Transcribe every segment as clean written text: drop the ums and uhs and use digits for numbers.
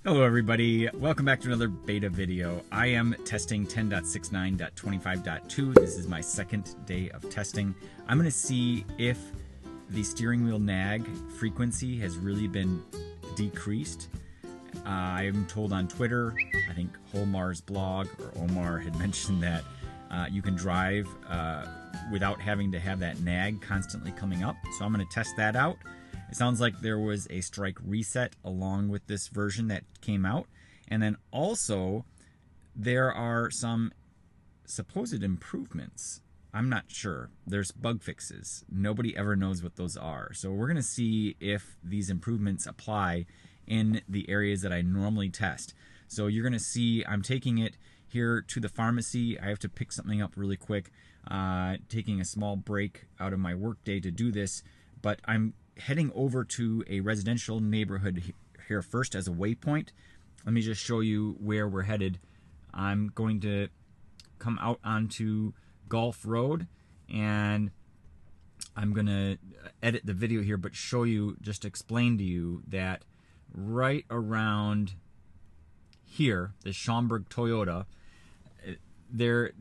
Hello everybody, welcome back to another beta video. I am testing 10.69.25.2. This is my second day of testing. I'm going to see if the steering wheel nag frequency has really been decreased. I'm told on Twitter, I think Holmar's blog or Omar had mentioned that you can drive without having to have that nag constantly coming up. So I'm going to test that out. It sounds like there was a strike reset along with this version that came out. And then also, there are some supposed improvements. I'm not sure. There's bug fixes. Nobody ever knows what those are. So we're going to see if these improvements apply in the areas that I normally test. So you're going to see I'm taking it here to the pharmacy. I have to pick something up really quick. Taking a small break out of my workday to do this. But I'm heading over to a residential neighborhood here first as a waypoint. Let me just show you where we're headed. I'm going to come out onto Gulf Road, and I'm going to edit the video here, but show you, just explain to you that right around here, the Schaumburg Toyota, the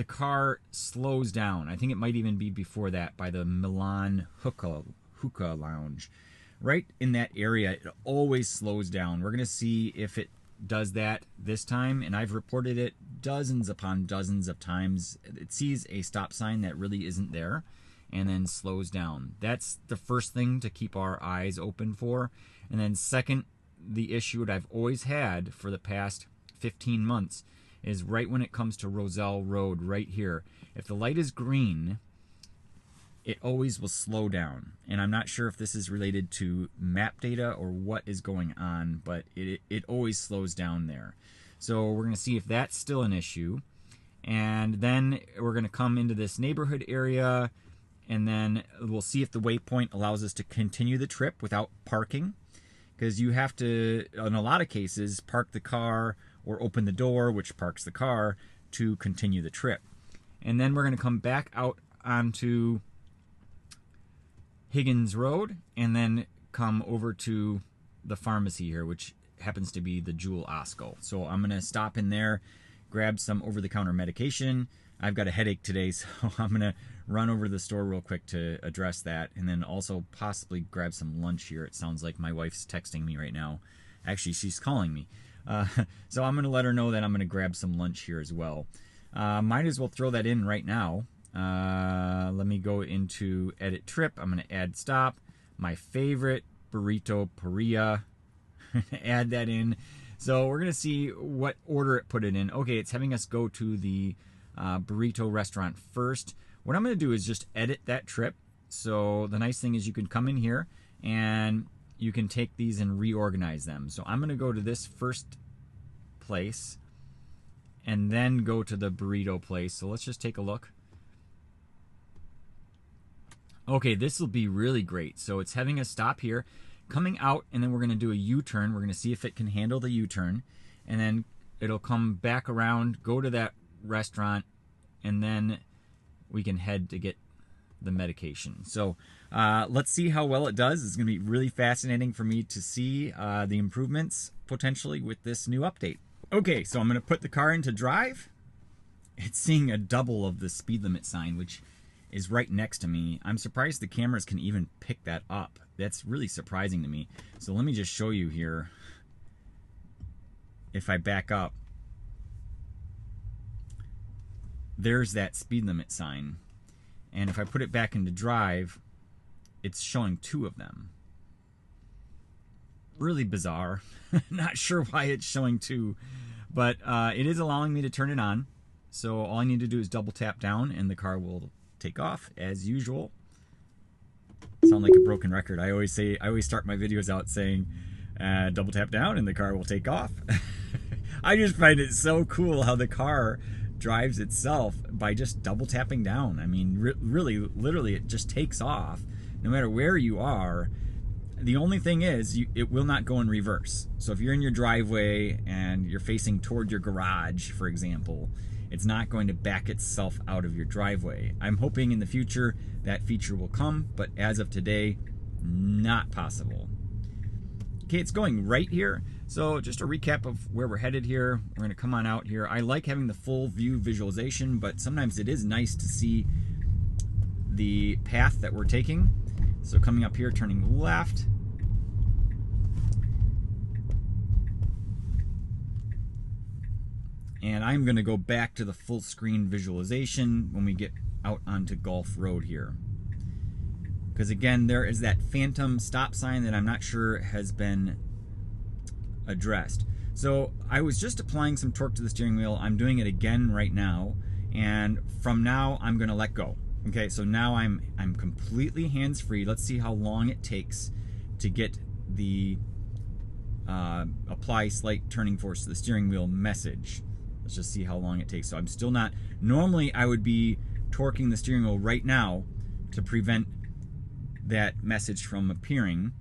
car slows down. I think it might even be before that by the Milan Hookah Lounge. Right in that area, it always slows down. We're going to see if it does that this time, and I've reported it dozens upon dozens of times. It sees a stop sign that really isn't there and then slows down. That's the first thing to keep our eyes open for. And then second, the issue that I've always had for the past 15 months is right when it comes to Roselle Road right here. If the light is green, it always will slow down. And I'm not sure if this is related to map data or what is going on, but it always slows down there. So we're going to see if that's still an issue. And then we're going to come into this neighborhood area, and then we'll see if the waypoint allows us to continue the trip without parking. Because you have to, in a lot of cases, park the car or open the door, which parks the car, to continue the trip. And then we're going to come back out onto Higgins Road, and then come over to the pharmacy here, which happens to be the Jewel Osco. So I'm going to stop in there, grab some over-the-counter medication. I've got a headache today, so I'm going to run over to the store real quick to address that, and then also possibly grab some lunch here. It sounds like my wife's texting me right now. Actually, she's calling me. So I'm going to let her know that I'm going to grab some lunch here as well. Might as well throw that in right now. Let me go into edit trip. I'm going to add stop. My favorite, burrito parrilla. Add that in. So we're going to see what order it put it in. Okay, it's having us go to the burrito restaurant first. What I'm going to do is just edit that trip. So the nice thing is you can come in here and you can take these and reorganize them. So I'm going to go to this first place and then go to the burrito place. So let's just take a look. Okay, this will be really great. So it's having us stop here, coming out, and then we're going to do a U-turn. We're going to see if it can handle the U-turn, and then it'll come back around, go to that restaurant, and then we can head to get the medication. So let's see how well it does. It's going to be really fascinating for me to see the improvements potentially with this new update. Okay, so I'm going to put the car into drive. It's seeing a double of the speed limit sign, which is right next to me. I'm surprised the cameras can even pick that up. That's really surprising to me. So let me just show you here. If I back up, there's that speed limit sign. And if I put it back into drive, it's showing 2 of them. Really bizarre. Not sure why it's showing 2, but it is allowing me to turn it on. So all I need to do is double tap down and the car will take off as usual. Sound like a broken record. I always start my videos out saying double tap down and the car will take off. I just find it so cool how the car drives itself by just double tapping down. I mean, really, literally, it just takes off no matter where you are. The only thing is, it will not go in reverse. So if you're in your driveway and you're facing toward your garage, for example, it's not going to back itself out of your driveway. I'm hoping in the future that feature will come, but as of today, not possible. Okay, it's going right here. So just a recap of where we're headed here. We're going to come on out here. I like having the full view visualization, but sometimes it is nice to see the path that we're taking. So coming up here, turning left. And I'm going to go back to the full screen visualization when we get out onto Gulf Road here. Because again, there is that phantom stop sign that I'm not sure has been addressed. So I was just applying some torque to the steering wheel. I'm doing it again right now. And from now, I'm going to let go. Okay, so now I'm completely hands-free. Let's see how long it takes to get the apply slight turning force to the steering wheel message. Let's just see how long it takes. So I'm still not, normally I would be torquing the steering wheel right now to prevent that message from appearing,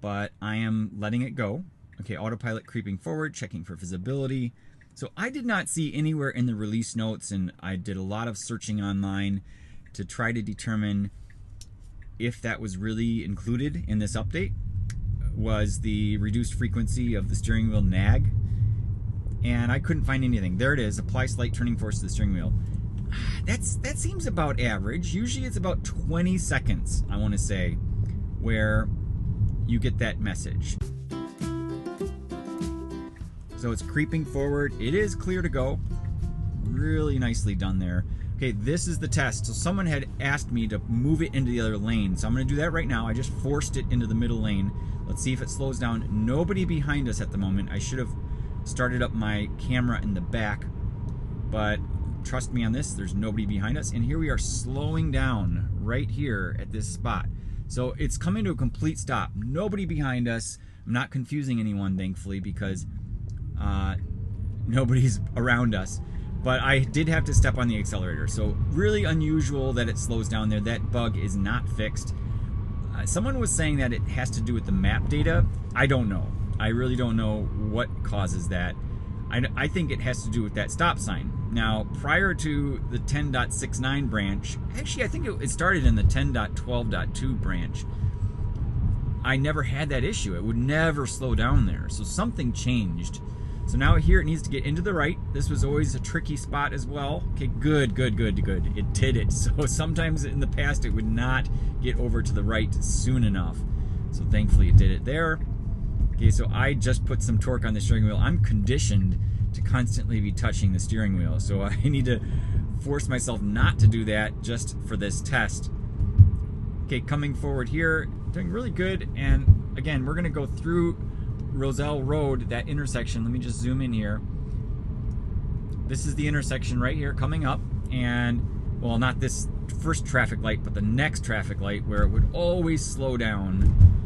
but I am letting it go. Okay, autopilot creeping forward, checking for visibility. So I did not see anywhere in the release notes, and I did a lot of searching online to try to determine if that was really included in this update, was the reduced frequency of the steering wheel nag. And I couldn't find anything. There it is, apply slight turning force to the steering wheel. That seems about average. Usually it's about 20 seconds, I want to say, where you get that message. So it's creeping forward. It is clear to go. Really nicely done there. Okay, this is the test. So someone had asked me to move it into the other lane. So I'm going to do that right now. I just forced it into the middle lane. Let's see if it slows down. Nobody behind us at the moment. I should have started up my camera in the back, but trust me on this, there's nobody behind us. And here we are slowing down right here at this spot. So it's coming to a complete stop. Nobody behind us. I'm not confusing anyone, thankfully, because nobody's around us. But I did have to step on the accelerator. So really unusual that it slows down there. That bug is not fixed. Someone was saying that it has to do with the map data. I don't know. I really don't know what causes that. I think it has to do with that stop sign. Now, prior to the 10.69 branch, actually I think it started in the 10.12.2 branch, I never had that issue. It would never slow down there. So something changed. So now here it needs to get into the right. This was always a tricky spot as well. Okay, good. It did it. So sometimes in the past it would not get over to the right soon enough. So thankfully it did it there. Okay, so I just put some torque on the steering wheel. I'm conditioned to constantly be touching the steering wheel, so I need to force myself not to do that just for this test. Okay, coming forward here, doing really good, and again, we're gonna go through Roselle Road, that intersection. Let me just zoom in here. This is the intersection right here coming up, and, well, not this first traffic light, but the next traffic light where it would always slow down.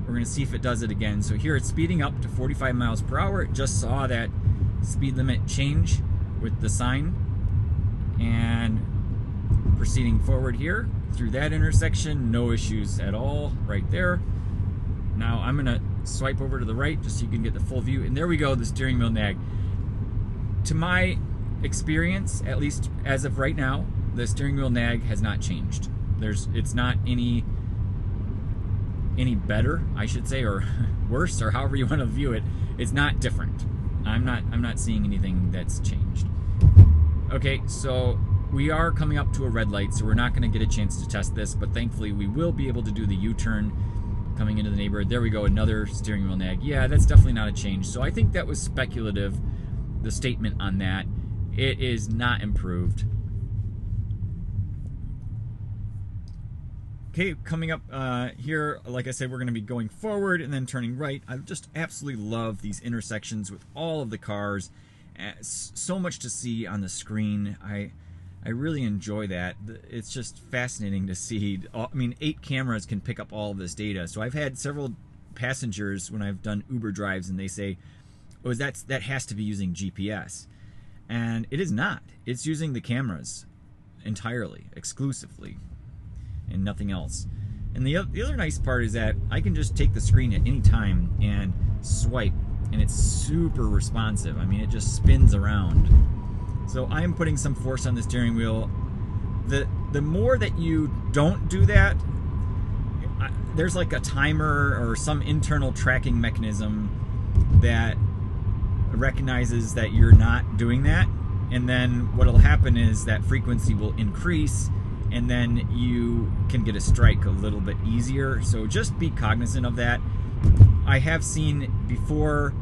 We're going to see if it does it again. So here it's speeding up to 45 miles per hour. It just saw that speed limit change with the sign. And proceeding forward here through that intersection, no issues at all right there. Now I'm going to swipe over to the right just so you can get the full view. And there we go, the steering wheel nag. To my experience, at least as of right now, the steering wheel nag has not changed. It's not any better, I should say, or worse, or however you want to view it. It's not different. I'm not seeing anything that's changed. Okay, so we are coming up to a red light, so we're not going to get a chance to test this, but thankfully we will be able to do the U-turn coming into the neighborhood. There we go, another steering wheel nag. Yeah, that's definitely not a change. So I think that was speculative, the statement on that. It is not improved. Okay, coming up here, like I said, we're going to be going forward and then turning right. I just absolutely love these intersections with all of the cars. So much to see on the screen. I really enjoy that. It's just fascinating to see. I mean, 8 cameras can pick up all of this data. So I've had several passengers when I've done Uber drives, and they say, "Oh, that has to be using GPS," and it is not. It's using the cameras entirely, exclusively, and nothing else. And the other nice part is that I can just take the screen at any time and swipe, and it's super responsive. I mean, it just spins around. So I am putting some force on the steering wheel. The more that you don't do that, there's like a timer or some internal tracking mechanism that recognizes that you're not doing that, and then what'll happen is that frequency will increase, and then you can get a strike a little bit easier. So just be cognizant of that. I have seen before,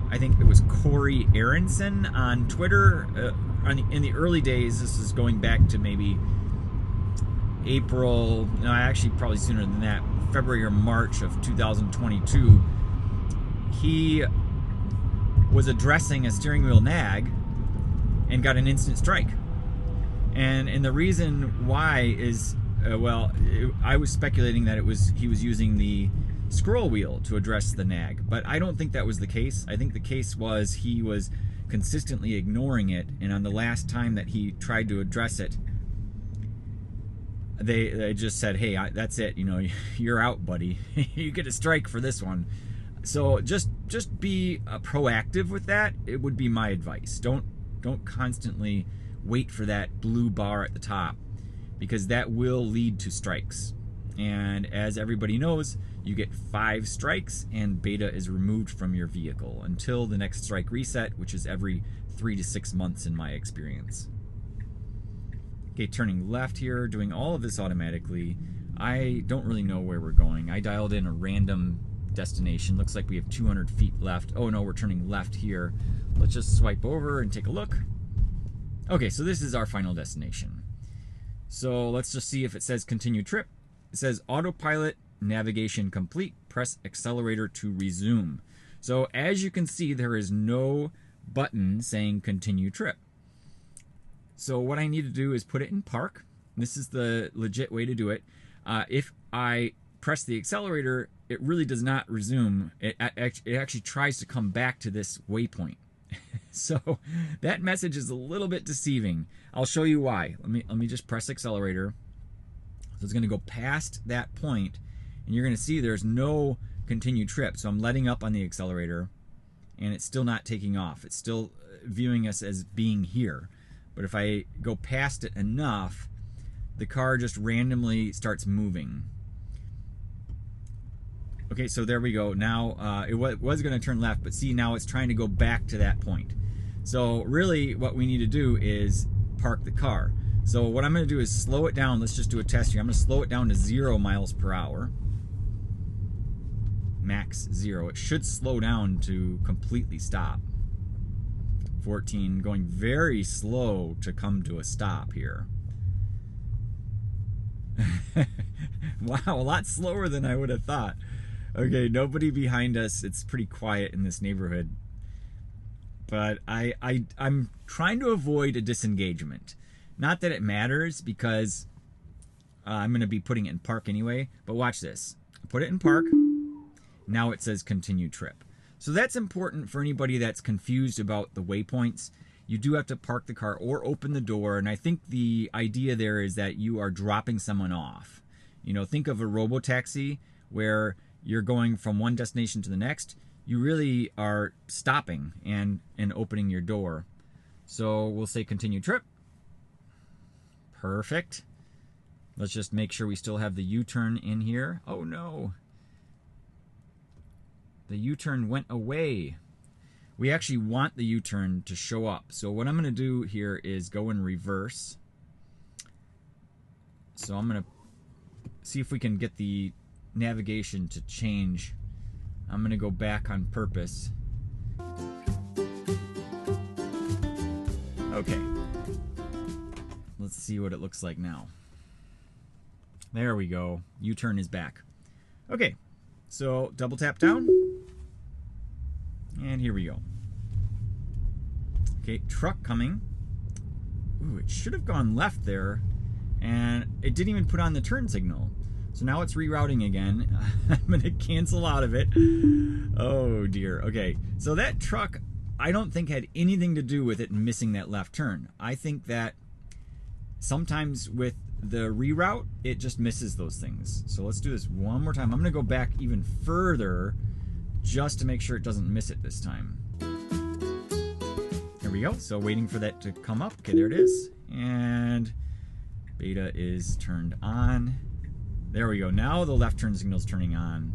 I think it was Corey Aronson on Twitter, in the early days, this is going back to maybe April, no, actually probably sooner than that, February or March of 2022, he was addressing a steering wheel nag and got an instant strike. And the reason why is, I was speculating that he was using the scroll wheel to address the nag, but I don't think that was the case. I think the case was he was consistently ignoring it, and on the last time that he tried to address it, they just said, hey, that's it, you know, you're out, buddy. You get a strike for this one. So just be proactive with that. It would be my advice. Don't constantly wait for that blue bar at the top, because that will lead to strikes. And as everybody knows, you get 5 strikes and beta is removed from your vehicle until the next strike reset, which is every 3 to 6 months in my experience. Okay, turning left here, doing all of this automatically. I don't really know where we're going. I dialed in a random destination. Looks like we have 200 feet left. Oh no, we're turning left here. Let's just swipe over and take a look. Okay, so this is our final destination. So let's just see if it says continue trip. It says autopilot navigation complete. Press accelerator to resume. So as you can see, there is no button saying continue trip. So what I need to do is put it in park. This is the legit way to do it. If I press the accelerator, it really does not resume. It actually tries to come back to this waypoint. So that message is a little bit deceiving. I'll show you why. Let me just press accelerator. So it's going to go past that point, and you're going to see there's no continue trip. So I'm letting up on the accelerator, and it's still not taking off. It's still viewing us as being here. But if I go past it enough, the car just randomly starts moving. Okay, so there we go. Now, it was going to turn left, but see, now it's trying to go back to that point. So really what we need to do is park the car. So what I'm going to do is slow it down. Let's just do a test here. I'm going to slow it down to 0 miles per hour. Max 0. It should slow down to completely stop. 14, going very slow to come to a stop here. Wow, a lot slower than I would have thought. Okay, nobody behind us. It's pretty quiet in this neighborhood. But I'm trying to avoid a disengagement. Not that it matters, because I'm going to be putting it in park anyway. But watch this. Put it in park. Now it says continue trip. So that's important for anybody that's confused about the waypoints. You do have to park the car or open the door. And I think the idea there is that you are dropping someone off. You know, think of a robo-taxi where you're going from one destination to the next. You really are stopping and opening your door. So we'll say continue trip. Perfect. Let's just make sure we still have the U-turn in here. Oh no. The U-turn went away. We actually want the U-turn to show up. So what I'm going to do here is go in reverse. So I'm going to see if we can get the navigation to change. I'm going to go back on purpose. Okay. Let's see what it looks like now. There we go. U-turn is back. Okay. So double tap down. And here we go. Okay, truck coming. Ooh, it should have gone left there. And it didn't even put on the turn signal. So now it's rerouting again. I'm going to cancel out of it. Oh dear. Okay, so that truck, I don't think had anything to do with it missing that left turn. I think that sometimes with the reroute, it just misses those things. So let's do this one more time. I'm going to go back even further just to make sure it doesn't miss it this time. There we go. So waiting for that to come up. Okay, there it is. And beta is turned on. There we go. Now the left turn signal's turning on.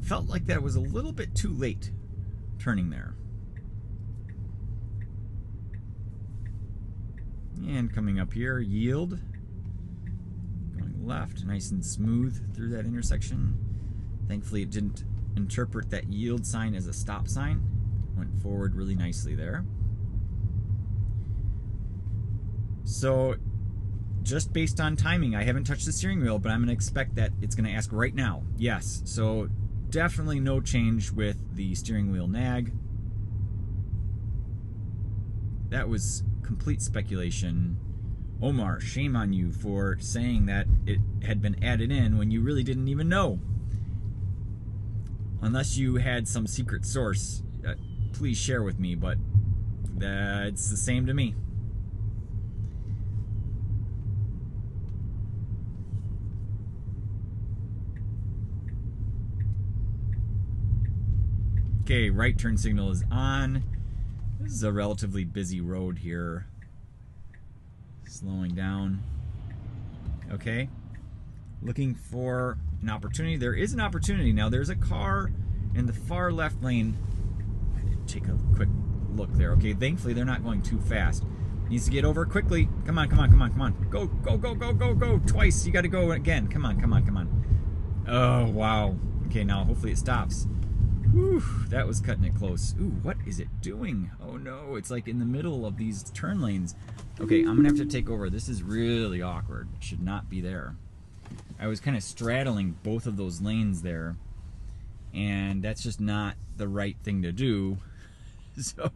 Felt like that was a little bit too late turning there. And coming up here, yield. Going left, nice and smooth through that intersection. Thankfully it didn't interpret that yield sign as a stop sign. Went forward really nicely there. So just based on timing, I haven't touched the steering wheel, but I'm going to expect that it's going to ask right now. Yes, so definitely no change with the steering wheel nag. That was complete speculation. Omar, shame on you for saying that it had been added in when you really didn't even know. Unless you had some secret source, please share with me, but it's the same to me. Okay, right turn signal is on. This is a relatively busy road here. Slowing down. Okay. Looking for an opportunity. There is an opportunity. Now there's a car in the far left lane. Take a quick look there. Okay, thankfully they're not going too fast. Needs to get over quickly. Come on, come on, come on, come on. Go, go, go, go, go, go. Twice. You got to go again. Come on, come on, come on. Oh, wow. Okay, now hopefully it stops. Whew, that was cutting it close. Ooh, what is it doing? Oh no, it's like in the middle of these turn lanes. Okay, I'm gonna have to take over. This is really awkward. It should not be there. I was kind of straddling both of those lanes there, and that's just not the right thing to do. So,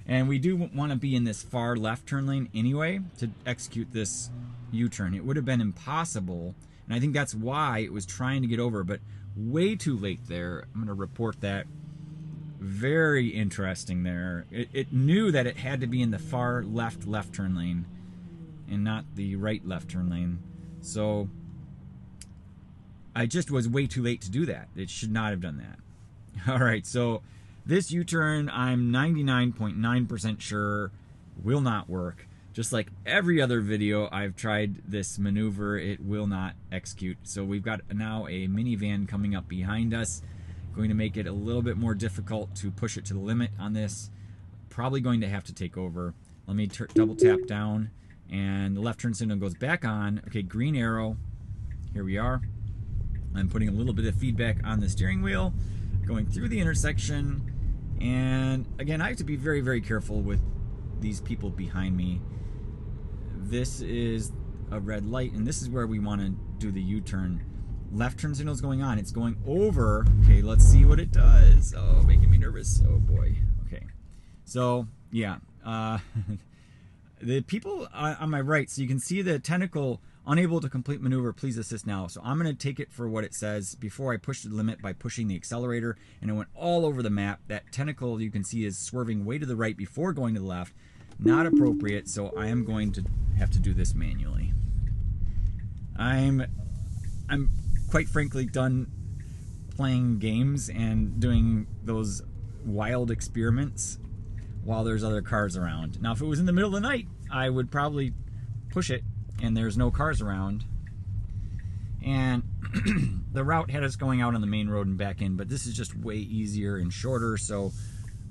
and we do want to be in this far left turn lane anyway to execute this U-turn. It would have been impossible, and I think that's why it was trying to get over, but way too late there. I'm going to report that. Very interesting there. It knew that it had to be in the far left turn lane and not the right left turn lane. So I just was way too late to do that. It should not have done that. All right, so this U-turn, I'm 99.9% sure will not work. Just like every other video I've tried this maneuver, it will not execute. So we've got now a minivan coming up behind us, going to make it a little bit more difficult to push it to the limit on this. Probably going to have to take over. Let me double tap down, and the left turn signal goes back on. Okay, green arrow. Here we are. I'm putting a little bit of feedback on the steering wheel, going through the intersection, and again, I have to be very, very careful with these people behind me. This is a red light, and this is where we want to do the U-turn. Left turn signal is going on. It's going over. Okay, let's see what it does. Oh, making me nervous. Oh boy. Okay, so yeah, the people on my right. So you can see the tentacle unable to complete maneuver. Please assist now. So I'm going to take it for what it says. Before I pushed the limit by pushing the accelerator, and it went all over the map. That tentacle you can see is swerving way to the right before going to the left. Not appropriate, so I am going to have to do this manually. I'm quite frankly done playing games and doing those wild experiments while there's other cars around. Now, if it was in the middle of the night, I would probably push it and there's no cars around. And the route had us going out on the main road and back in, but this is just way easier and shorter, so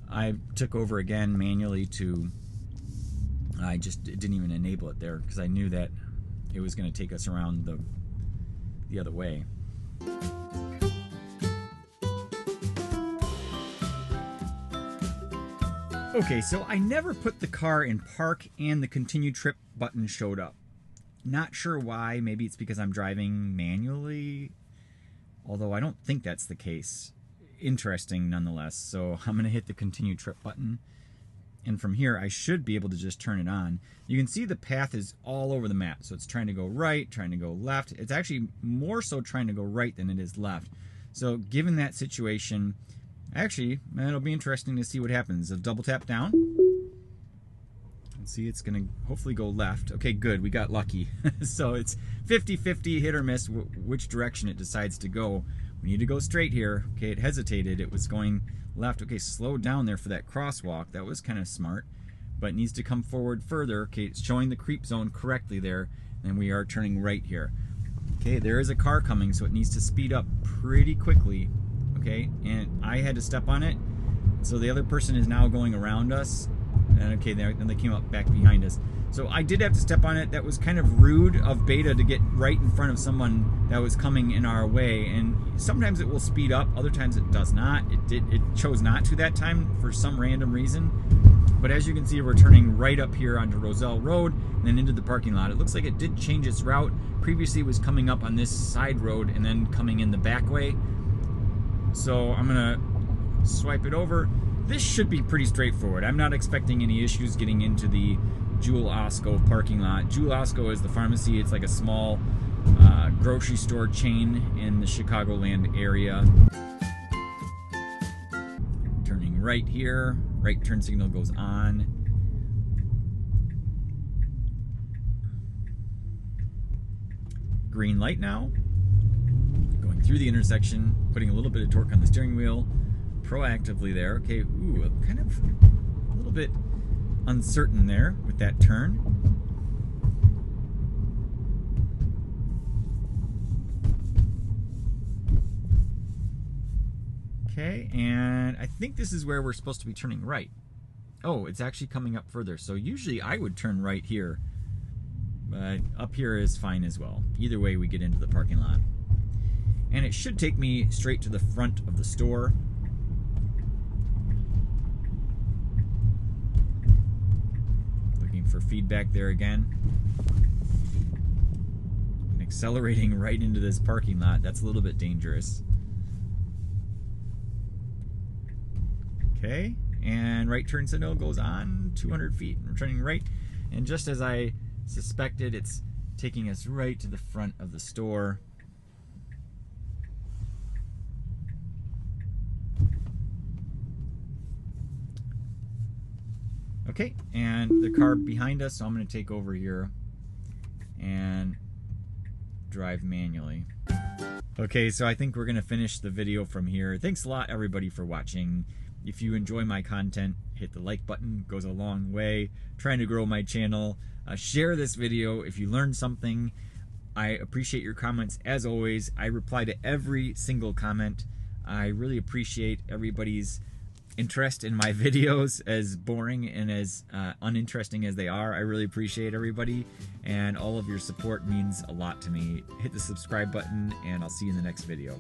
I took over again manually to... I just didn't even enable it there because I knew that it was going to take us around the other way. Okay, so I never put the car in park and the continue trip button showed up. Not sure why. Maybe it's because I'm driving manually, although I don't think that's the case. Interesting nonetheless. So I'm going to hit the continue trip button. And from here, I should be able to just turn it on. You can see the path is all over the map. So it's trying to go right, trying to go left. It's actually more so trying to go right than it is left. So given that situation, actually, it'll be interesting to see what happens. I'll double tap down. And see, it's going to hopefully go left. Okay, good. We got lucky. So it's 50-50, hit or miss, which direction it decides to go We need to go straight here. Okay, it hesitated. It was going left. Okay, slow down there for that crosswalk. That was kind of smart. But it needs to come forward further. Okay, it's showing the creep zone correctly there. And we are turning right here. Okay, there is a car coming, so it needs to speed up pretty quickly. Okay, and I had to step on it. So the other person is now going around us. And okay, then they came up back behind us. So I did have to step on it. That was kind of rude of Beta to get right in front of someone that was coming in our way. And sometimes it will speed up, other times it does not. It chose not to that time for some random reason. But as you can see, we're turning right up here onto Roselle Road and then into the parking lot. It looks like it did change its route. Previously it was coming up on this side road and then coming in the back way. So I'm gonna swipe it over. This should be pretty straightforward. I'm not expecting any issues getting into the Jewel Osco parking lot. Jewel Osco is the pharmacy. It's like a small grocery store chain in the Chicagoland area. Turning right here. Right turn signal goes on. Green light now. Going through the intersection, putting a little bit of torque on the steering wheel. Proactively there. Okay, ooh, kind of a little bit uncertain there with that turn. Okay, and I think this is where we're supposed to be turning right. Oh, it's actually coming up further. So usually I would turn right here, but up here is fine as well. Either way, we get into the parking lot. And it should take me straight to the front of the store. For feedback there again. And accelerating right into this parking lot, that's a little bit dangerous. Okay, and right turn signal goes on 200 feet. We're turning right, and just as I suspected, it's taking us right to the front of the store. Okay, and the car behind us, so I'm going to take over here and drive manually. Okay, so I think we're going to finish the video from here. Thanks a lot, everybody, for watching. If you enjoy my content, hit the like button. It goes a long way. Trying to grow my channel. Share this video if you learned something. I appreciate your comments. As always, I reply to every single comment. I really appreciate everybody's interest in my videos, as boring and as uninteresting as they are. I really appreciate everybody, and all of your support means a lot to me. Hit the subscribe button, and I'll see you in the next video.